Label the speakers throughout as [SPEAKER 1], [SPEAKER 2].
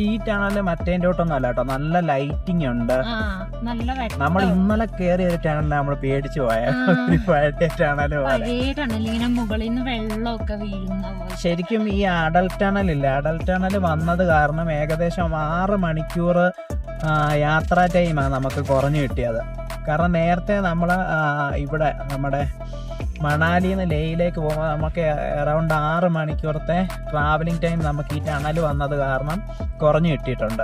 [SPEAKER 1] പക്ഷെ ഈ ടണൽ മറ്റേൻ്റെോട്ടൊന്നും അല്ല കേട്ടോ, നല്ല ലൈറ്റിംഗ് ഉണ്ട്. നമ്മൾ ഇന്നലെ കയറിയ ഒരു ടണലിനെ നമ്മൾ പേടിച്ചു പോയ പഴയ ടണൽ ശരിക്കും ഈ അടൽ ടണലില്ല, അടൽ ടണൽ വന്നത് കാരണം ഏകദേശം 6 മണിക്കൂർ യാത്രാ ടൈമാണ് നമുക്ക് കുറഞ്ഞു കിട്ടിയത്. കാരണം നേരത്തെ നമ്മൾ ഇവിടെ നമ്മുടെ മണാലിയിൽ നിന്ന് ലേയിലേക്ക് പോകുമ്പോൾ നമുക്ക് അറൗണ്ട് 6 മണിക്കൂറത്തെ ട്രാവലിംഗ് ടൈം നമുക്ക് ഈ ടണൽ വന്നത് കാരണം കുറഞ്ഞു കിട്ടിയിട്ടുണ്ട്.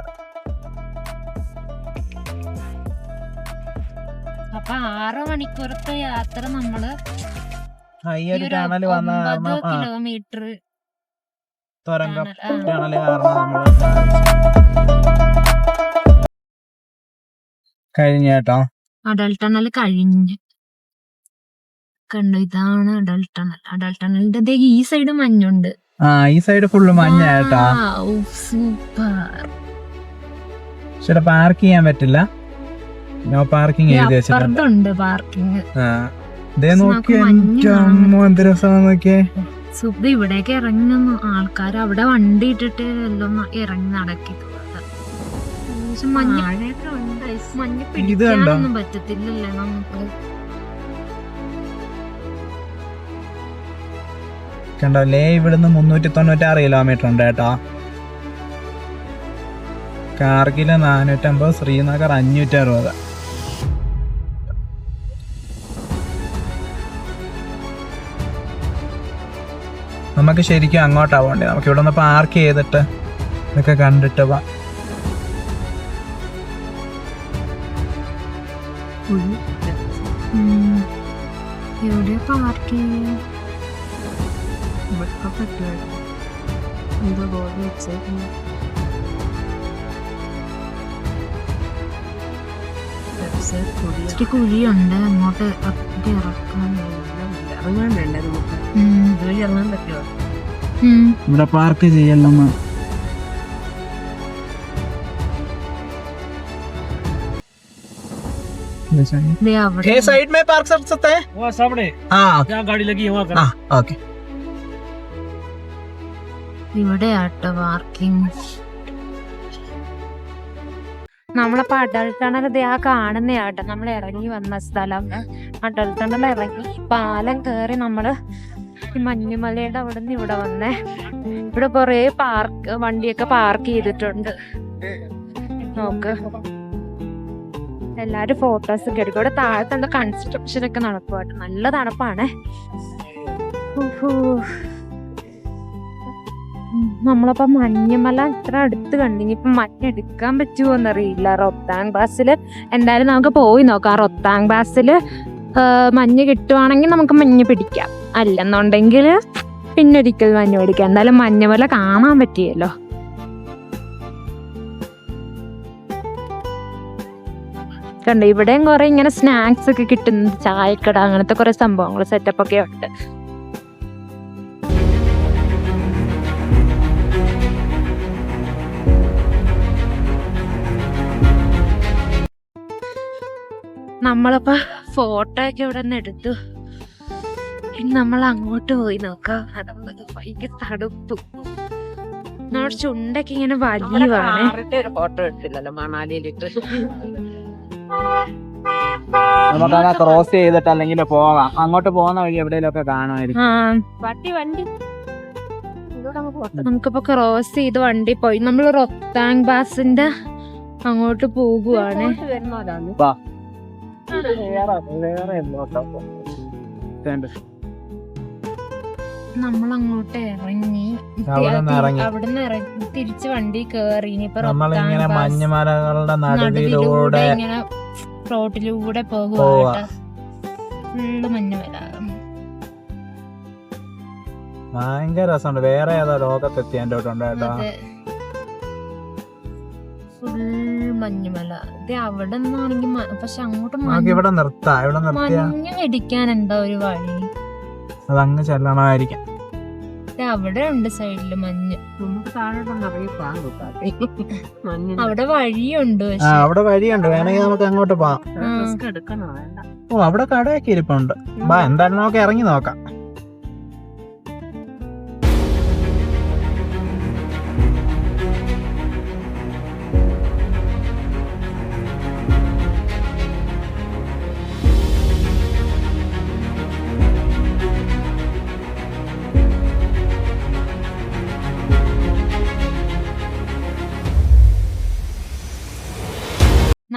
[SPEAKER 2] അപ്പൊ 6 മണിക്കൂറത്തെ യാത്ര നമ്മള്
[SPEAKER 1] ഈ ഒരു ടണൽ വന്ന കാരണം
[SPEAKER 2] കിലോമീറ്റർ
[SPEAKER 1] തുരങ്കം ടണൽ കാരണം നമ്മള് കഴിഞ്ഞ കേട്ടോ.
[SPEAKER 2] അടൽ ടണൽ കഴിഞ്ഞ് കണ്ടു, ഇതാണ് അടൽ ടണൽ. അടൽ ടണലിന്റെ ഈ സൈഡ് മഞ്ഞുണ്ട്,
[SPEAKER 1] ഈ സൈഡ് ഫുള്ള് മഞ്ഞ കേട്ടാ.
[SPEAKER 2] സൂപ്പർ.
[SPEAKER 1] പക്ഷെ പാർക്ക് ചെയ്യാൻ പറ്റില്ല, നോ പാർക്കിംഗ് എഴുതി വെച്ചിട്ടുണ്ട്.
[SPEAKER 2] പാർക്കിംഗ്
[SPEAKER 1] നോക്കിയേ.
[SPEAKER 2] ഇവിടേക്ക് ഇറങ്ങുന്നു ആൾക്കാർ, അവിടെ വണ്ടി ഇട്ടിട്ട് എല്ലാം ഇറങ്ങി നടക്കി. മഞ്ഞ് പിടിക്കാനൊന്നും പറ്റത്തില്ലല്ലേ നമുക്ക്.
[SPEAKER 1] കണ്ടോ, ലേ ഇവിടുന്ന് 396 കിലോമീറ്റർ ഉണ്ട് കേട്ടോ. കാർഗില് 450, ശ്രീനഗർ 560. നമുക്ക് ശരിക്കും അങ്ങോട്ടാ പോണ്ടേ. നമുക്ക് ഇവിടെ ഒന്ന് പാർക്ക് ചെയ്തിട്ട് ഇതൊക്കെ കണ്ടിട്ട് പോവാം.
[SPEAKER 2] എവിടെ പാർക്ക് കുഴിയുണ്ട്, അങ്ങോട്ട് ഇറക്കാൻ
[SPEAKER 1] ഇവിടെ പാർക്ക് ചെയ്യല്ലോ. साइड में पार्क कर सकते हैं, वो सामने जहाँ गाड़ी लगी है वहाँ. ओके.
[SPEAKER 2] ഇവിടെ ആട്ടോ പാർക്കിംഗ്. നമ്മളപ്പോ അടൽ ടണൽ കാണുന്നയാട്ടോ നമ്മൾ ഇറങ്ങി വന്ന സ്ഥലം. അടൽ ടണൽ ഇറങ്ങി പാലം കയറി നമ്മള് ഈ മഞ്ഞുമലയുടെ അവിടെ നിന്ന് ഇവിടെ വന്നേ. ഇവിടെ കൊറേ വണ്ടിയൊക്കെ പാർക്ക് ചെയ്തിട്ടുണ്ട്. നോക്ക്, എല്ലാരും ഫോട്ടോസ് ഒക്കെ എടുക്കും. ഇവിടെ താഴത്തെ എന്തോ കൺസ്ട്രക്ഷൻ ഒക്കെ നടക്കുവാട്ടോ, നല്ല തണുപ്പാണ്. നമ്മളപ്പോ മഞ്ഞുമല ഇത്ര അടുത്ത് കണ്ടു. ഇനിയിപ്പൊ മഞ്ഞെടുക്കാൻ പറ്റുമോന്നറിയില്ല. റൊത്താങ് പാസിൽ എന്തായാലും നമുക്ക് പോയി നോക്കാം. റൊത്താങ് പാസിൽ മഞ്ഞ് കിട്ടുവാണെങ്കിൽ നമുക്ക് മഞ്ഞ് പിടിക്കാം, അല്ലെന്നുണ്ടെങ്കിൽ പിന്നൊരിക്കൽ മഞ്ഞ് പിടിക്കാം. എന്തായാലും മഞ്ഞുമല കാണാൻ പറ്റിയല്ലോ. കണ്ടോ, ഇവിടെയും കുറെ ഇങ്ങനെ സ്നാക്സ് ഒക്കെ കിട്ടുന്നത്, ചായക്കട, അങ്ങനത്തെ കുറെ സംഭവങ്ങൾ സെറ്റപ്പ് ഒക്കെ ഉണ്ട്. നമ്മളിപ്പോ ഫോട്ടോ ഒക്കെ ഇവിടെ നിന്ന് എടുത്തു. ഇനി നമ്മൾ അങ്ങോട്ട് പോയി നോക്കാം. അതുകൊണ്ട് ഭയങ്കര തണുപ്പ്. നമ്മുടെ ചുണ്ടൊക്കെ ഇങ്ങനെ വലിയ
[SPEAKER 3] ഫോട്ടോ എടുത്തില്ലല്ലോ മണാലിയിലിട്ട്.
[SPEAKER 1] നമുക്കങ്ങനെ ക്രോസ് ചെയ്തിട്ട് അല്ലെങ്കിൽ പോകാം. അങ്ങോട്ട് പോകുന്ന വഴി എവിടെയെങ്കിലും ഒക്കെ കാണുമായിരിക്കും.
[SPEAKER 2] നമുക്കിപ്പോ ക്രോസ് ചെയ്ത് വണ്ടി പോയി. നമ്മൾ റൊത്താങ് പാസിന്റെ അങ്ങോട്ട് പോകുവാണ്. നമ്മൾ അങ്ങോട്ട് ഇറങ്ങി, അവിടുന്ന് ഇറങ്ങി തിരിച്ച് വണ്ടി കേറി.
[SPEAKER 1] നമ്മളിങ്ങനെ മഞ്ഞുമലകളുടെ നടുവിലൂടെ
[SPEAKER 2] ഇങ്ങനെ റോഡിലൂടെ പോകുവാണ്. ഫുള്ള് മഞ്ഞുമല,
[SPEAKER 1] ഭയങ്കര രസമുണ്ട്. വേറെ ഏതോ ലോകത്തെത്തി എൻ്റെ ഉണ്ട് കേട്ടോ.
[SPEAKER 2] ഫുൾ മഞ്ഞുമല. അവിടെ നിന്നാണെങ്കിൽ പക്ഷെ അങ്ങോട്ട്
[SPEAKER 1] ഇവിടെ നിർത്താം. ഇവിടെ
[SPEAKER 2] മഞ്ഞ് പിടിക്കാൻ എന്താ ഒരു വഴി?
[SPEAKER 1] അതങ്ങ് ചെല്ലണമായിരിക്കും.
[SPEAKER 2] അവിടെ ഉണ്ട് സൈഡില് മഞ്ഞ്. അവിടെ വഴിയുണ്ട്.
[SPEAKER 1] അവിടെ വഴിയുണ്ട്, വേണമെങ്കിൽ നമുക്ക് അങ്ങോട്ട് പോവാം. ഓ, അവിടെ കടയൊക്കെ ഇരിപ്പുണ്ട്. എന്തായാലും നമുക്ക് ഇറങ്ങി നോക്കാം.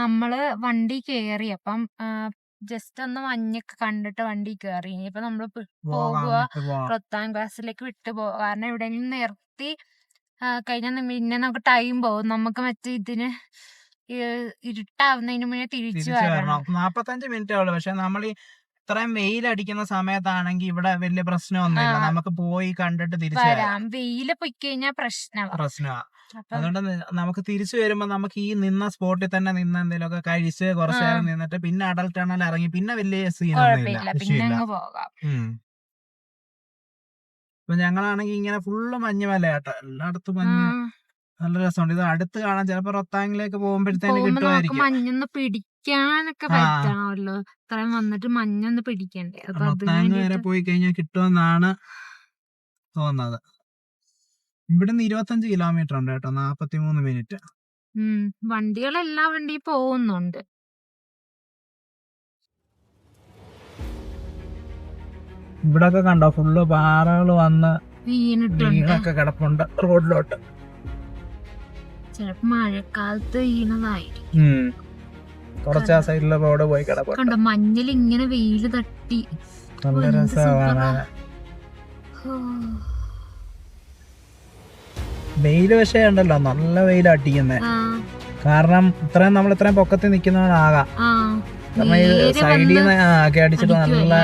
[SPEAKER 2] നമ്മള് വണ്ടി കേറി അപ്പം ജസ്റ്റ് ഒന്ന് മഞ്ഞൊക്കെ കണ്ടിട്ട് വണ്ടി കേറി. ഇനിയിപ്പൊ നമ്മള് പോകുക റൊത്താങ് പാസിലേക്ക് വിട്ടു പോകുക. കാരണം എവിടെയെങ്കിലും നിർത്തി കഴിഞ്ഞാൽ പിന്നെ നമുക്ക് ടൈം പോകും. നമുക്ക് മറ്റേ ഇതിന് ഇരുട്ടാവുന്നതിന് മുന്നേ തിരിച്ചു വരണം.
[SPEAKER 1] 45 മിനിറ്റേ ഉള്ളു. പക്ഷെ നമ്മൾ ഇത്രയും വെയിലടിക്കുന്ന സമയത്താണെങ്കിൽ ഇവിടെ വലിയ പ്രശ്നമൊന്നുമില്ല. നമുക്ക് പോയി കണ്ടിട്ട് തിരിച്ചു വരാം.
[SPEAKER 2] വെയില് പോയി കഴിഞ്ഞാൽ പ്രശ്നമാ.
[SPEAKER 1] അതുകൊണ്ട് നമുക്ക് തിരിച്ചു വരുമ്പോ നമുക്ക് ഈ നിന്ന സ്പോട്ടിൽ തന്നെ നിന്ന് എന്തെങ്കിലുമൊക്കെ കഴിച്ച് കുറച്ചു നേരം നിന്നിട്ട് പിന്നെ അടൽ ടണൽ ഇറങ്ങി പിന്നെ വലിയ സീനൊന്നുമില്ല. ഇപ്പൊ ഞങ്ങളാണെങ്കിൽ ഇങ്ങനെ ഫുള്ള് മഞ്ഞുമല കേട്ടോ, എല്ലായിടത്തും മഞ്ഞ്, നല്ല രസമുണ്ട്. ഇത് അടുത്ത് കാണാൻ ചിലപ്പോ റൊത്താങ്ങിലേക്ക് പോകുമ്പോഴത്തേന് കിട്ടുമായിരിക്കും.
[SPEAKER 2] മഞ്ഞൊന്ന് പിടിക്കാനൊക്കെ പറ്റണമല്ലോ, ഇത്രയും വന്നിട്ട് മഞ്ഞൊന്ന് പിടിക്കണ്ടേ.
[SPEAKER 1] റൊത്താങ് വരെ പോയി കഴിഞ്ഞാൽ കിട്ടുമെന്നാണ് തോന്നുന്നത്. ഇവിടുന്ന് 25 കിലോമീറ്റർ ഉണ്ട് കേട്ടോ, 43 മിനിറ്റ്.
[SPEAKER 2] വണ്ടികൾ എല്ലാ വണ്ടിയും പോകുന്നുണ്ട്.
[SPEAKER 1] ഇവിടൊക്കെ കണ്ടോ ഫുള്ള് പാറകൾ വന്ന് വീണൊക്കെ കിടപ്പുണ്ട് റോഡിലോട്ട്.
[SPEAKER 2] ചിലപ്പോ മഴക്കാലത്ത് വീണതായിരിക്കും.
[SPEAKER 1] കുറച്ച് ആ സൈഡിലെ റോഡ് പോയി കിടപ്പുണ്ട്.
[SPEAKER 2] കണ്ടോ മഞ്ഞിൽ ഇങ്ങനെ വെയില് തട്ടി,
[SPEAKER 1] നല്ല രസമാണ്. വെയില് പക്ഷേ ഉണ്ടല്ലോ, നല്ല വെയിൽ അടിക്കുന്നേ. കാരണം നമ്മൾ ഇത്രയും പൊക്കത്തിൽ നിൽക്കുന്നവരാകാം. കാരണം ഈ സൈഡിൽ നിന്ന് ഒക്കെ അടിച്ചിട്ട് നല്ല.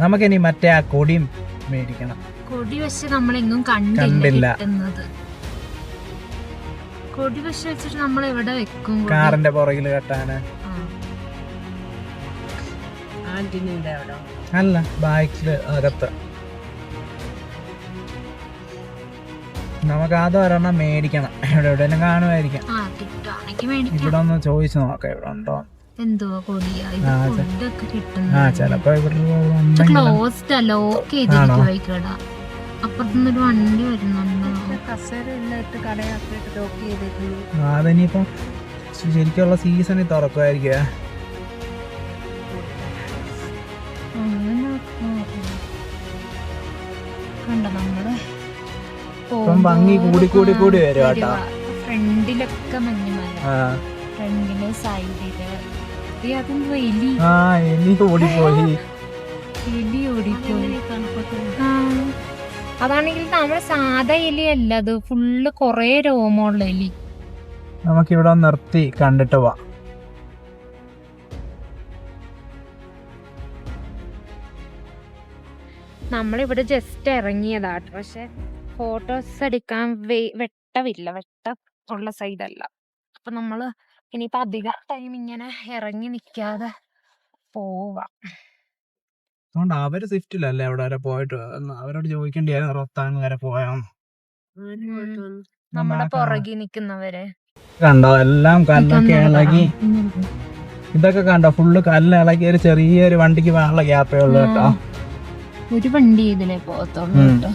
[SPEAKER 1] നമുക്കിനി മറ്റേ ആ കൊടിയും മേടിക്കണം.
[SPEAKER 2] കൊടി പക്ഷെ നമ്മളെങ്ങും കണ്ടില്ല. കൊടി പക്ഷെ വെച്ചിട്ട് നമ്മൾ എവിടെ വെക്കും?
[SPEAKER 1] കാറിന്റെ പുറകിൽ കെട്ടാന് അല്ല, ബാക്കില് അകത്ത്. നമുക്ക് അതൊരെണ്ണം മേടിക്കണം. എവിടെയെങ്കിലും കാണുമായിരിക്കും. ഇവിടെ ഒന്ന് ചോദിച്ചു നോക്കാം ഇവിടെ ഉണ്ടോ. ചെലപ്പോ അതിനിപ്പോ ശരിക്കുള്ള സീസണിൽ തുറക്കുമായിരിക്കും. ഇപ്പം ഭംഗി കൂടി വരും കേട്ടോ.
[SPEAKER 2] ഫ്രണ്ടിലൊക്കെ മഞ്ഞുമല, ഫ്രണ്ടില് സൈഡില്.
[SPEAKER 1] എലി ഓടിപ്പോയി.
[SPEAKER 2] അതാണെങ്കിൽ നമ്മുടെ സാധാ എലിയല്ല, അത് ഫുള്ള് കൊറേ രോമമുള്ള എലി.
[SPEAKER 1] നമുക്കിവിടെ നിർത്തി കണ്ടിട്ട് പോവാം.
[SPEAKER 2] നമ്മളിവിടെ ജസ്റ്റ് ഇറങ്ങിയതാട്ടോ, പക്ഷെ ഫോട്ടോസ് എടുക്കാൻ വെട്ടമില്ല, വെട്ട ഉള്ള സൈഡല്ല. അപ്പൊ നമ്മള് ഇനിയിപ്പോ അധികം ടൈം ഇങ്ങനെ ഇറങ്ങി നിക്കാതെ പോവാം.
[SPEAKER 1] അവര് സ്വിഫ്റ്റിലല്ലേ അവിടെ വരെ പോയിട്ട്, അവരോട് ചോദിക്കേണ്ടിയായിരുന്നു റൊത്താങ് വരെ പോയാന്ന്.
[SPEAKER 2] നമ്മുടെ പുറകെ നിക്കുന്നവരെ
[SPEAKER 1] കണ്ടോ, എല്ലാം കല്ലൊക്കെ ഇളകി. ഇതൊക്കെ കണ്ടോ, ഫുള്ള് കല്ല് ഇളകി. ഒരു ചെറിയൊരു വണ്ടിക്ക് പോകാനുള്ള ഗ്യാപ്പേ ഉള്ളു കേട്ടോ.
[SPEAKER 2] ഒരു വണ്ടി ഇതിലേ പോകത്തുള്ളൂ കേട്ടോ.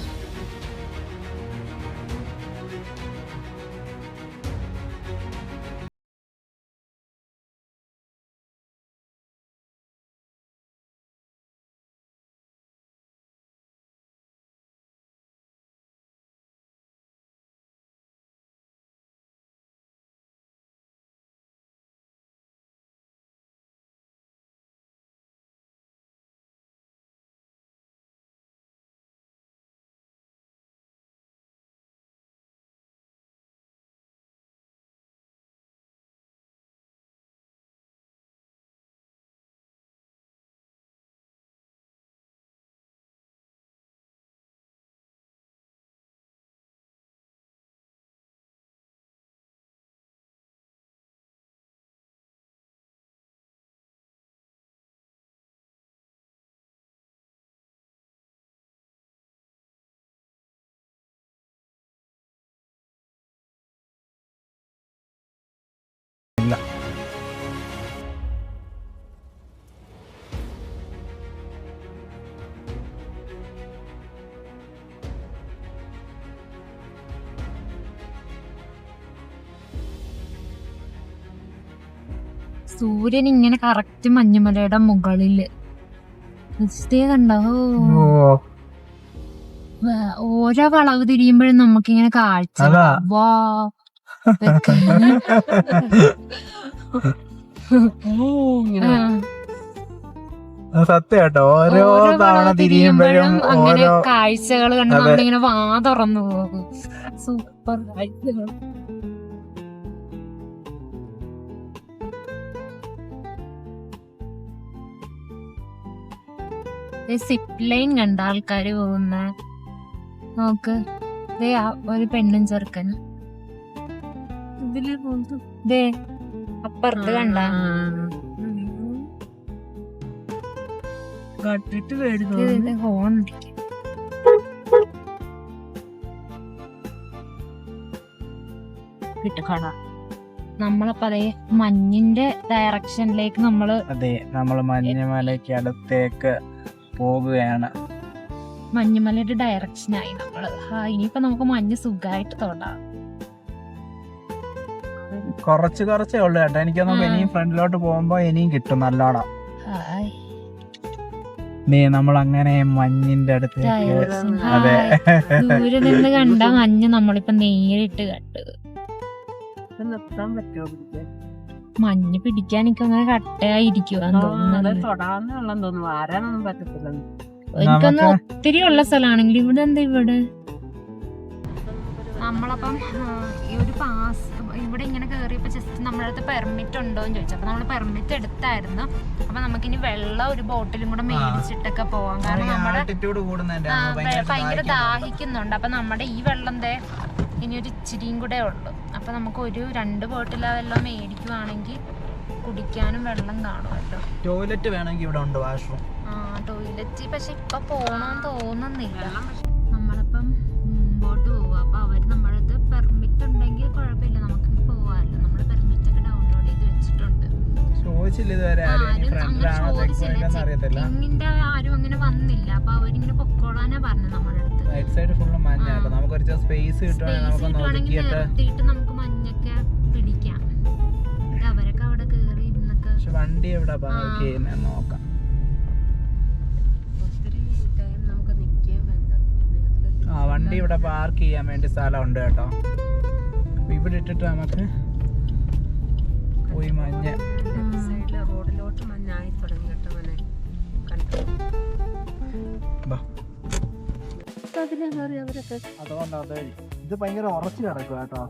[SPEAKER 2] സൂര്യൻ ഇങ്ങനെ കറക്റ്റ് മഞ്ഞുമലയുടെ മുകളില് കണ്ടോ. ഓരോ വളവ് തിരിയുമ്പോഴും നമുക്കിങ്ങനെ കാഴ്ച. വാ,
[SPEAKER 1] സത്യം കേട്ടോ, ഓരോ തവണ തിരിയുമ്പോഴും
[SPEAKER 2] അങ്ങനെ
[SPEAKER 1] ഓരോ
[SPEAKER 2] കാഴ്ചകൾ കണ്ട് നമ്മളിങ്ങനെ വാ തുറന്നു പോകും. സൂപ്പർ കാഴ്ചകൾ. സിപ്പ് ലൈൻ കണ്ട ആൾക്കാര് പോകുന്ന നോക്ക്. ദേ ഒരു പെണ്ണും ചെറുക്കനും ദേ അപ്പുറത്ത് കണ്ട ഹോൺ നമ്മളപ്പോ അതേ മഞ്ഞിന്റെ ഡയറക്ഷനിലേക്ക് നമ്മള്
[SPEAKER 1] മഞ്ഞുമലയ്ക്ക് അടുത്തേക്ക് പോകുകയാണ്.
[SPEAKER 2] മഞ്ഞുമലയുടെ ഡയറക്ഷനായി നമ്മള്. ഇനിയിപ്പോ നമുക്ക് മഞ്ഞ് സുഖമായിട്ട് തൊടാം.
[SPEAKER 1] കുറച്ചേ ഉള്ളു കേട്ടോ. എനിക്കൊന്നും ഇനിയും ഫ്രണ്ടിലോട്ട് പോകുമ്പോ ഇനിയും കിട്ടും നല്ലോണം. നമ്മൾ അങ്ങനെ മഞ്ഞിന്റെ അടുത്തേക്ക്. അതെ,
[SPEAKER 2] ദൂരെ നിന്ന് കണ്ട മഞ്ഞ് നമ്മളിപ്പോ നേരിട്ട് കണ്ടു. മഞ്ഞ് പിടിക്കാൻ എനിക്ക് അങ്ങനെ കട്ടയായിരിക്കുവാന്ന് തോന്നുന്നത്. എനിക്കൊന്ന് ഒത്തിരി ഉള്ള സ്ഥലമാണെങ്കിൽ ഇവിടെ എന്താ ഇവിടെ നമ്മളപ്പം ഈ ഒരു പാസ് ഇവിടെ ഇങ്ങനെ കയറിയപ്പോൾ ജസ്റ്റ് നമ്മുടെ അടുത്ത് പെർമിറ്റ് ഉണ്ടോ എന്ന് ചോദിച്ചു. അപ്പൊ നമ്മൾ പെർമിറ്റ് എടുത്തായിരുന്നു. അപ്പൊ നമുക്കിനി വെള്ളം ഒരു ബോട്ടിലും കൂടെ മേടിച്ചിട്ടൊക്കെ പോവാം. കാരണം നമ്മുടെ ഭയങ്കര ദാഹിക്കുന്നുണ്ട്. അപ്പൊ നമ്മുടെ ഈ വെള്ളം ഇനി ഒരു ഇച്ചിരിയും കൂടെ ഉള്ളു. അപ്പൊ നമുക്ക് ഒരു 2 ബോട്ടിൽ വെള്ളം മേടിക്കുവാണെങ്കിൽ കുടിക്കാനും വെള്ളം കാണുമല്ലോ.
[SPEAKER 1] ടോയ്ലറ്റ് വേണമെങ്കിൽ ഇവിടെ ഉണ്ട്, വാഷ്റൂം.
[SPEAKER 2] ടോയ്ലറ്റ് പക്ഷെ ഇപ്പൊ പോണെന്ന് തോന്നുന്നില്ല. നമ്മളിപ്പം മുമ്പോട്ട് പോവുക. അപ്പൊ അവര് നമ്മുടെ അടുത്ത് പെർമിറ്റ് ഉണ്ടെങ്കിൽ കുഴപ്പമില്ല, നമുക്ക് പോവാല്ലോ. നമ്മള് പെർമിറ്റ് ഒക്കെ ഡൗൺലോഡ് ചെയ്ത് വെച്ചിട്ടുണ്ട്. ചെക്കിങ്ങിന്റെ ആരും അങ്ങനെ വന്നില്ല. അപ്പൊ അവരിങ്ങനെ പൊക്കോളാനാ പറഞ്ഞത് നമ്മുടെ അടുത്ത്. സ്പേസ് കിട്ടുവാണെങ്കിൽ നിർത്തിയിട്ട് നമുക്ക് മഞ്ഞൊക്കെ പിടിക്കാം. അവരൊക്കെ അവിടെ കേറി ഇരുന്നൊക്കെ.
[SPEAKER 1] വണ്ടി എവിടെ പാർക്ക് ചെയ്യുന്ന നോക്കാം. വണ്ടി ഇവിടെ പാർക്ക് ചെയ്യാൻ വേണ്ടി സ്ഥലമുണ്ട് കേട്ടോ. ഇവിടെ ഇട്ടിട്ട് നമുക്ക് പോയി മഞ്ഞ്
[SPEAKER 3] റോഡിലോട്ട് മഞ്ഞായി തുടങ്ങി കേട്ടോ.
[SPEAKER 1] ഇത് ഭയങ്കര ഉറച്ചു കിടക്കുക കേട്ടോ.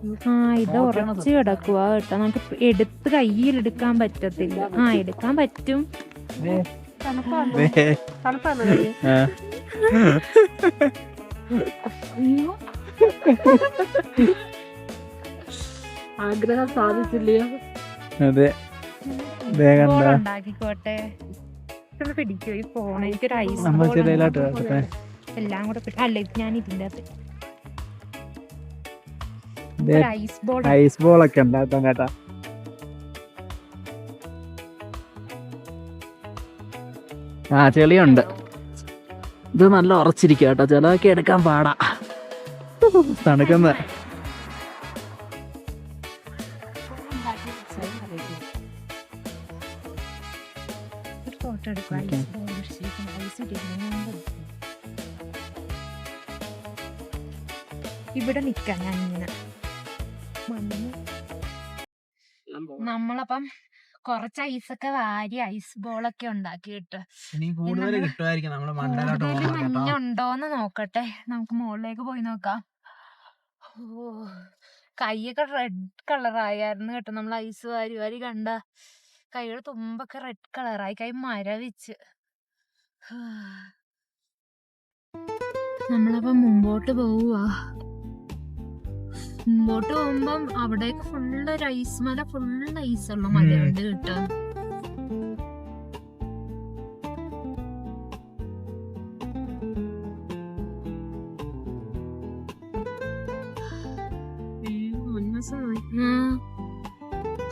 [SPEAKER 2] ഇത് ഉറച്ചു കിടക്കുക കേട്ടോ. നമുക്ക് എടുത്ത് കയ്യിലെടുക്കാൻ പറ്റത്തില്ല. എടുക്കാൻ പറ്റും.
[SPEAKER 3] ആഗ്രഹം സാധിച്ചില്ലയോ?
[SPEAKER 1] അതെ,
[SPEAKER 2] ഉണ്ടാക്കിക്കോട്ടെ. പിടിക്കോ ഈ ഫോൺ? എനിക്കൊരു ഐസ് എല്ലാം കൂടെ അല്ല, ഞാൻ ഇതിന്റെ
[SPEAKER 1] ഐസ് ബോൾ ഒക്കെ ഉണ്ടാക്കാം കേട്ടാ. ചെളിയുണ്ട്. ഇത് നല്ല ഉറച്ചിരിക്കുക കേട്ടോ. ചിലതൊക്കെ എടുക്കാൻ പാടാ, തണുക്കുന്ന.
[SPEAKER 2] ഇവിടെ നിക്കാം ഞാൻ ഇങ്ങനെ. നമ്മളപ്പം കൊറച്ച് ഐസൊക്കെ വാരി ഐസ് ബോളൊക്കെ ഉണ്ടാക്കി കിട്ടും. മഞ്ഞുണ്ടോന്ന് നോക്കട്ടെ. നമുക്ക് മുകളിലേക്ക് പോയി നോക്കാം. കൈയൊക്കെ റെഡ് കളറായിരുന്നു കേട്ടോ. നമ്മൾ ഐസ് വാരി വാരി കണ്ട കൈയുടെ തുമ്പൊക്കെ റെഡ് കളറായി. കൈ മരവിച്ച്. നമ്മളപ്പം മുമ്പോട്ട് പോവുക. മുമ്പോട്ട് പോകുമ്പം അവിടേക്ക് ഫുള്ള് ഒരു ഐസ് മല, ഫുള്ള് ഐസുള്ള മലയുണ്ട് കേട്ടോ.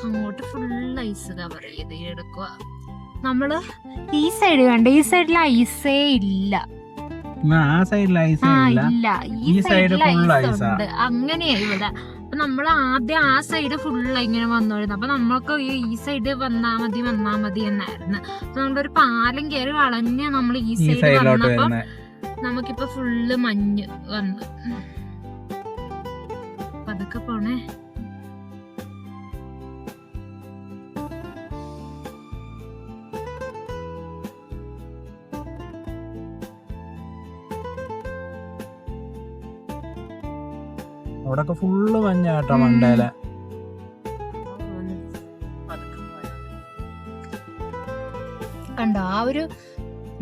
[SPEAKER 2] അങ്ങോട്ട് ഫുള്ള് ഐസ് കവർ ചെയ്ത് എടുക്കുക. നമ്മള് ഈ സൈഡ് കണ്ട, ഈ സൈഡിൽ ഐസേ ഇല്ല. ഇല്ല, ഈ സൈഡിൽ ഐസ് ഉണ്ട്. അങ്ങനെയാ ഇവിടെ. അപ്പൊ നമ്മൾ ആദ്യം ആ സൈഡ് ഫുള്ള് ഇങ്ങനെ വന്നോരുന്നു. അപ്പൊ നമ്മൾക്ക് ഈ സൈഡ് വന്നാ മതി എന്നായിരുന്നു. അപ്പൊ നമ്മളൊരു പാലം കയറി വളഞ്ഞ് നമ്മൾ ഈ സൈഡ് വന്നപ്പോ നമുക്കിപ്പൊ ഫുള്ള് മഞ്ഞ് വന്നു. പതുക്കെ പോണേ.
[SPEAKER 1] അവിടൊക്കെ ഫുള്ള് മഞ്ഞ കേട്ടോ മണ്ടയില്.
[SPEAKER 2] കണ്ടോ ആ ഒരു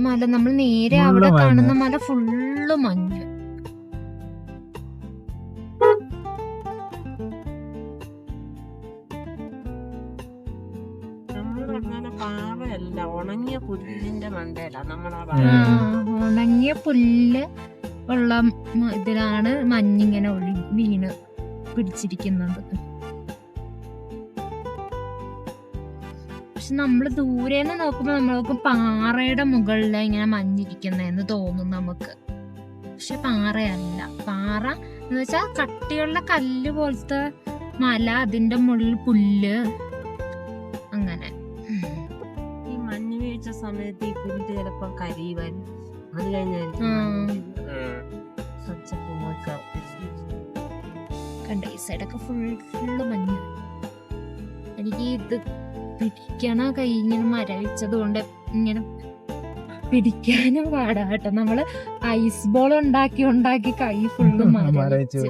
[SPEAKER 2] മല, നമ്മൾ നേരെ
[SPEAKER 1] Full
[SPEAKER 2] അവിടെ
[SPEAKER 1] മഞ്ഞ്.
[SPEAKER 2] കാണുന്ന മല ഫുള്ള് മഞ്ഞ്.
[SPEAKER 3] പാവയല്ല, ഉണങ്ങിയ പുല്ലിന്റെ മണ്ടയില നമ്മളാ
[SPEAKER 2] ഉണങ്ങിയ പുല്ല് ഉള്ള ഇതിലാണ് മഞ്ഞിങ്ങനെ വീണ് പിടിച്ചിരിക്കുന്നത്. പക്ഷെ നമ്മള് ദൂരേന്ന് നോക്കുമ്പോ നമ്മൾക്ക് പാറയുടെ മുകളിൽ ഇങ്ങനെ മഞ്ഞിരിക്കുന്നതെന്ന് തോന്നും നമുക്ക്. പക്ഷെ പാറയല്ല. പാറ എന്ന് വെച്ചാൽ കട്ടിയുള്ള കല്ല് പോലത്തെ മല, അതിന്റെ മുകളിൽ പുല്ല്, അങ്ങനെ.
[SPEAKER 3] ഈ മഞ്ഞ് വീഴ്ച സമയത്ത് ഈ പുല്ല് ചിലപ്പോ കരിയുവാൻ, അത്
[SPEAKER 2] കണ്ട ഈ സൈഡൊക്കെ ഫുള്ള് മഞ്ഞ്. എനിക്ക് ഇത് പിടിക്കണ കൈ ഇങ്ങനെ മരവിച്ചത് കൊണ്ട് ഇങ്ങനെ പിടിക്കാനും പാടാ കേട്ടോ. നമ്മള് ഐസ് ബോൾ ഉണ്ടാക്കി കൈ ഫുള്ള് മരവിച്ച്.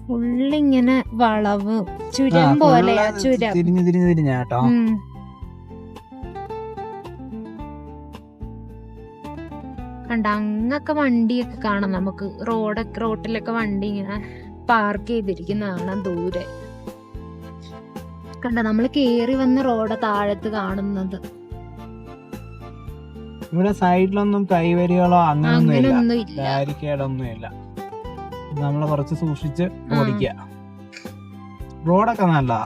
[SPEAKER 2] ഫുള്ളിങ്ങനെ വളവ് ചുരം പോലെയാ, ചുരം
[SPEAKER 1] തിരിഞ്ഞാട്ടോ.
[SPEAKER 2] കണ്ട അങ്ങൊക്കെ വണ്ടിയൊക്കെ കാണാം നമുക്ക്. റോട്ടിലൊക്കെ വണ്ടി ഇങ്ങനെ പാർക്ക് ചെയ്തിരിക്കുന്ന കാണാം ദൂരെ. കണ്ട നമ്മള് കേറി വന്ന റോഡ് താഴത്ത് കാണുന്നത്.
[SPEAKER 1] ഇവിടെ സൈഡിലൊന്നും കൈവരികളോ അങ്ങനൊന്നും
[SPEAKER 2] അങ്ങനൊന്നും
[SPEAKER 1] ഇല്ല,
[SPEAKER 2] ഇല്ല.
[SPEAKER 1] ബാരിക്കേഡൊന്നും ഇല്ല. നമ്മള് കുറച്ച് സൂക്ഷിച്ച് ഓടിക്കുക. റോഡൊക്കെ നല്ലതാ.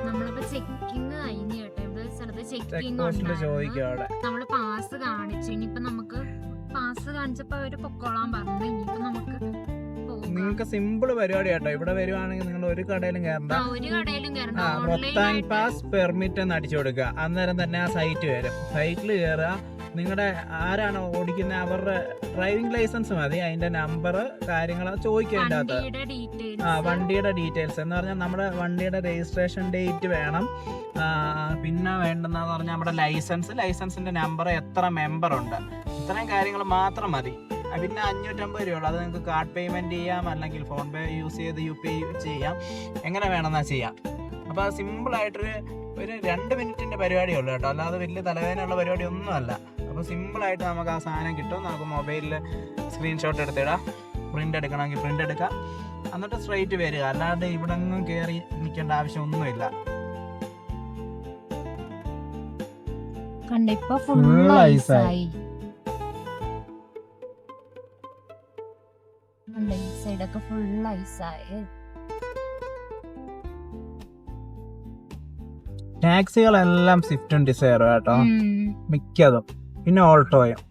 [SPEAKER 2] നമ്മളിപ്പോ ചെക്കിങ് കഴിഞ്ഞു കേട്ടോ. ഇവിടെ സ്ഥലത്ത്
[SPEAKER 1] ചെക്ക്
[SPEAKER 2] ചെക്കിങ്
[SPEAKER 1] പോസ്റ്റില് ചോദിക്കും അവിടെ.
[SPEAKER 2] നമ്മള് പാസ് കാണിച്ചു. ഇനിയിപ്പോ നമുക്ക് പാസ് കാണിച്ചപ്പോ അവര് പൊക്കോളാൻ പറഞ്ഞു. ഇനിയിപ്പോ നമുക്ക്
[SPEAKER 1] നിങ്ങൾക്ക് സിമ്പിൾ പരിപാടി കേട്ടോ. ഇവിടെ വരുവാണെങ്കിൽ നിങ്ങൾ ഒരു കടയിലും കയറണ്ട.
[SPEAKER 2] ഒരു കടയിലും കയറണ്ട.
[SPEAKER 1] റൊത്താങ് പാസ് പെർമിറ്റ് എന്ന് അടിച്ചു കൊടുക്കുക. അന്നേരം തന്നെ ആ സൈറ്റ് വരും. സൈറ്റിൽ കയറുക. നിങ്ങളുടെ ആരാണ് ഓടിക്കുന്നത് അവരുടെ ഡ്രൈവിംഗ് ലൈസൻസ് മതി, അതിന്റെ നമ്പർ കാര്യങ്ങൾ ചോദിക്കുക. അതിൻ്റെ അകത്ത് വണ്ടിയുടെ ഡീറ്റെയിൽസ് എന്ന് പറഞ്ഞാൽ നമ്മുടെ വണ്ടിയുടെ രജിസ്ട്രേഷൻ ഡേറ്റ് വേണം. പിന്നെ വേണ്ടെന്ന് പറഞ്ഞാൽ നമ്മുടെ ലൈസൻസിന്റെ നമ്പർ, എത്ര മെമ്പർ ഉണ്ട്, ഇത്രയും കാര്യങ്ങൾ മാത്രം മതി. പിന്നെ 550 രൂപയുള്ളൂ. അത് നിങ്ങൾക്ക് കാർഡ് പേയ്മെന്റ് ചെയ്യാം, അല്ലെങ്കിൽ ഫോൺ പേ യൂസ് ചെയ്ത് UPI ചെയ്യാം, എങ്ങനെ വേണമെന്നാ ചെയ്യാം. അപ്പോൾ അത് സിമ്പിളായിട്ടൊരു 2 മിനിറ്റിന്റെ പരിപാടിയുള്ളൂ കേട്ടോ. അല്ലാതെ വലിയ തലവേദനയുള്ള പരിപാടി ഒന്നുമല്ല. അപ്പോൾ സിമ്പിളായിട്ട് നമുക്ക് ആ സാധനം കിട്ടും. നമുക്ക് മൊബൈലിൽ സ്ക്രീൻഷോട്ട് എടുത്തിടാം. പ്രിന്റ് എടുക്കണമെങ്കിൽ പ്രിന്റ് എടുക്കാം. എന്നിട്ട് സ്ട്രൈറ്റ് വരിക. അല്ലാതെ ഇവിടെ ഒന്നും കയറി നിൽക്കേണ്ട ആവശ്യമൊന്നുമില്ല.
[SPEAKER 2] കണ്ടിപ്പോ ഫുൾ ഐസായി. സൈഡൊക്കെ ഫുൾ ഐസായി.
[SPEAKER 1] ടാക്സികളെല്ലാം സ്വിഫ്റ്റും ഡിസയറും കേട്ടോ, മിക്കതും. പിന്നെ ഓൾട്ടോയും.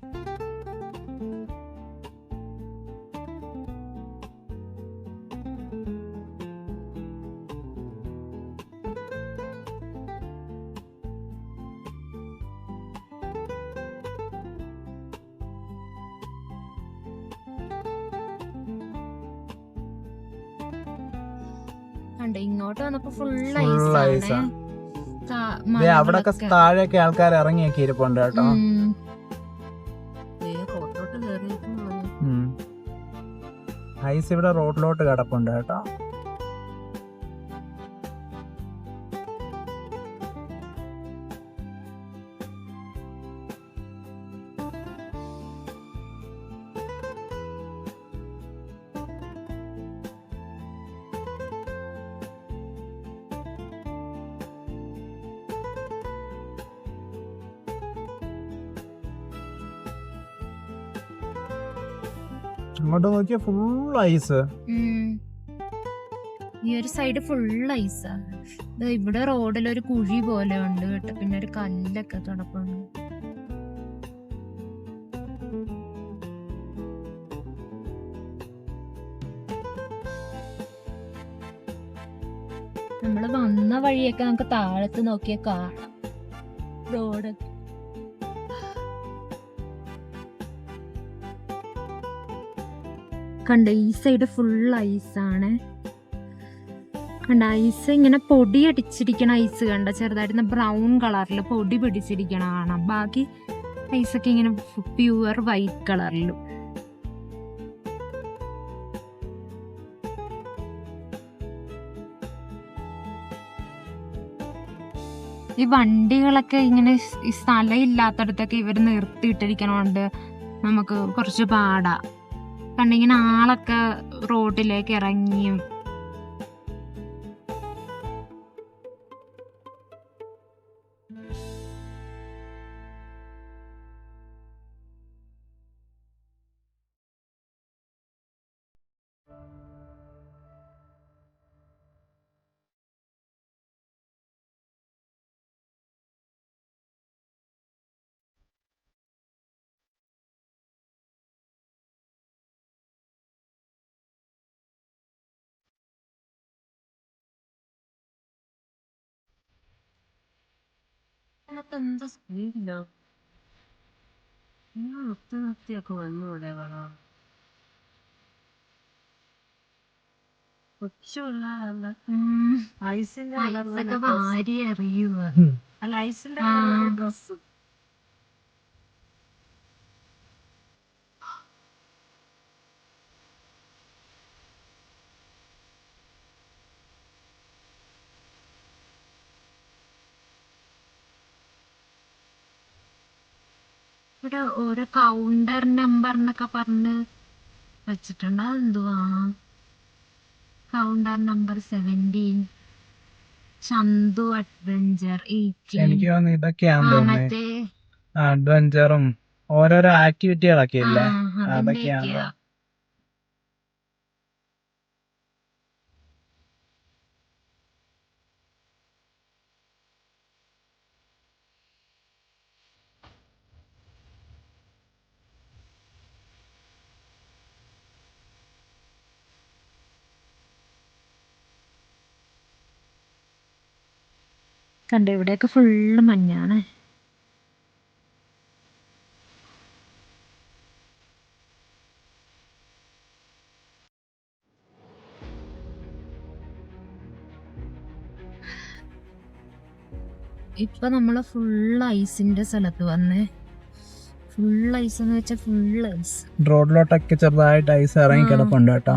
[SPEAKER 2] ഇങ്ങോട്ട് വന്നപ്പോ ഫുൾ
[SPEAKER 1] ഐസാ. അവിടൊക്കെ താഴെയൊക്കെ ആൾക്കാർ ഇറങ്ങിയൊക്കെ ഇരിപ്പുണ്ട് കേട്ടോ. ഐസ് ഇവിടെ റോഡിലോട്ട് കിടപ്പുണ്ട് കേട്ടോ. അങ്ങോട്ട് നോക്കിയ ഫുൾ ഐസ്.
[SPEAKER 2] ഈ ഒരു സൈഡ് ഫുൾ ഐസാണ്. ഇവിടെ റോഡിലൊരു കുഴി പോലെ ഉണ്ട് കേട്ടോ, പിന്നെ ഒരു കല്ലൊക്കെ കിടപ്പുണ്ട്. നമ്മള് വന്ന വഴിയൊക്കെ നമുക്ക് താഴത്ത് നോക്കിയാൽ കാണാം റോഡ്. കണ്ട ഈ സൈഡ് ഫുൾ ഐസാണ്. കണ്ട ഐസ് ഇങ്ങനെ പൊടി അടിച്ചിരിക്കണ ഐസ് കണ്ട, ചെറുതായിട്ട് ബ്രൗൺ കളറിൽ പൊടി പിടിച്ചിരിക്കണ കാണാം. ബാക്കി ഐസൊക്കെ ഇങ്ങനെ പ്യുവർ വൈറ്റ് കളറിലും. ഈ വണ്ടികളൊക്കെ ഇങ്ങനെ ഈ സ്ഥലം ഇല്ലാത്തടത്തൊക്കെ ഇവർ നിർത്തിയിട്ടിരിക്കണോണ്ട് നമുക്ക് കുറച്ച് പാടാ. കണ്ടിങ്ങനെ ആളൊക്കെ റോഡിലേക്ക് ഇറങ്ങിയും
[SPEAKER 3] എന്താ സ്പീഡില്ല നിർത്തിയൊക്കെ വന്നൂടെ വേണം. കൊച്ചുള്ള ഐസിന്റെ
[SPEAKER 2] വാരി അറിയുക.
[SPEAKER 3] അല്ല ഐസിന്റെ ഡ്രസ്
[SPEAKER 2] ഇവിടെ ഓരോ കൗണ്ടർ നമ്പർ എന്നൊക്കെ പറഞ്ഞ് വെച്ചിട്ടുണ്ട്. അതെന്തുവാ? Counter number 17, Chandu adventure 18.
[SPEAKER 1] എനിക്ക് തോന്നുന്നു ഇതൊക്കെയാന്ന് തോന്നുന്നു
[SPEAKER 2] മറ്റേ
[SPEAKER 1] അഡ്വഞ്ചറും ഓരോരോ ആക്ടിവിറ്റികളൊക്കെ ഇല്ലേ, അതൊക്കെയാണ്.
[SPEAKER 2] അതിന്റെയൊക്കെയാ. കണ്ട ഇവിടെയൊക്കെ ഫുള്ള് മഞ്ഞാണ്. ഇപ്പൊ നമ്മള് ഫുൾ ഐസിന്റെ സ്ഥലത്ത് വന്നേ. ഫുൾ ഐസ് എന്ന് വെച്ചാൽ ഫുൾ ഐസ്.
[SPEAKER 1] റോഡിലോട്ടൊക്കെ ചെറുതായിട്ട് ഐസ് ഇറങ്ങി കിടപ്പുണ്ട് കേട്ടോ.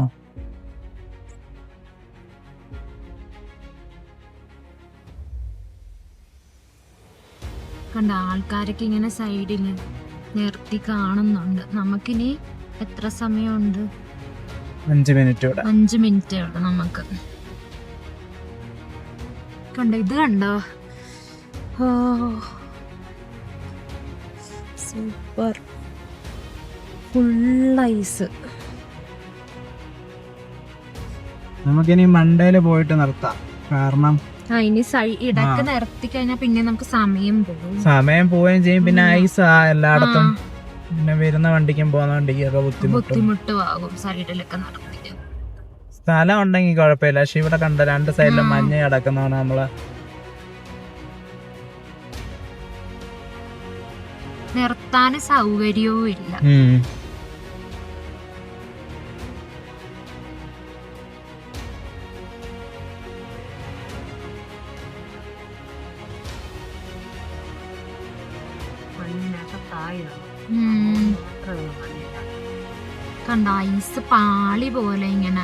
[SPEAKER 2] കണ്ട ആൾക്കാരൊക്കെ ഇങ്ങനെ സൈഡില് നിർത്തി കാണുന്നുണ്ട്. നമുക്കിനി എത്ര സമയമുണ്ട്?
[SPEAKER 1] 5 മിനിറ്റ്.
[SPEAKER 2] 5 മിനിറ്റേ ഉള്ളു നമുക്ക്. കണ്ടോ ഇത് കണ്ടോ? ഓ സൂപ്പർ, ഫുൾ ഐസ്.
[SPEAKER 1] നമുക്കിനി മണ്ടയില് പോയിട്ട് നിർത്താം, കാരണം
[SPEAKER 2] ഇനി ഇടക്ക് നിർത്തി കഴിഞ്ഞാൽ പിന്നെ നമുക്ക് സമയം
[SPEAKER 1] പോവുകയും ചെയ്യും. പിന്നെ ഐസ് എല്ലായിടത്തും, പിന്നെ വരുന്ന വണ്ടിക്കും പോകുന്ന വണ്ടിക്കും ഒക്കെ
[SPEAKER 2] ബുദ്ധിമുട്ടും സൈഡിലൊക്കെ നിർത്തി.
[SPEAKER 1] സ്ഥലം ഉണ്ടെങ്കിൽ കുഴപ്പമില്ല, പക്ഷെ ഇവിടെ കണ്ട 2 സൈഡിലും മഞ്ഞ കിടക്കുന്നതാണ്. നമ്മള്
[SPEAKER 2] നിർത്താൻ സൗകര്യവും ഇല്ല. കണ്ട ഐസ് പാളി പോലെ ഇങ്ങനെ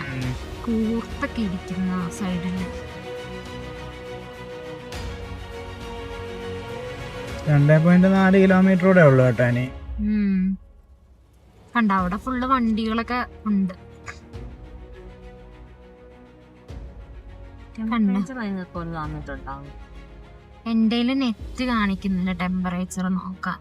[SPEAKER 2] കൂർത്തൊക്കെ ഇരിക്കുന്ന സൈഡില്.
[SPEAKER 1] 2.4 കിലോമീറ്ററൂടെ ഉള്ളു കേട്ടോ ഇനി.
[SPEAKER 2] കണ്ട അവിടെ ഫുള്ള് വണ്ടികളൊക്കെ ഉണ്ട്. എന്റെ നെറ്റ് കാണിക്കുന്നില്ല ടെമ്പറേച്ചർ നോക്കാൻ.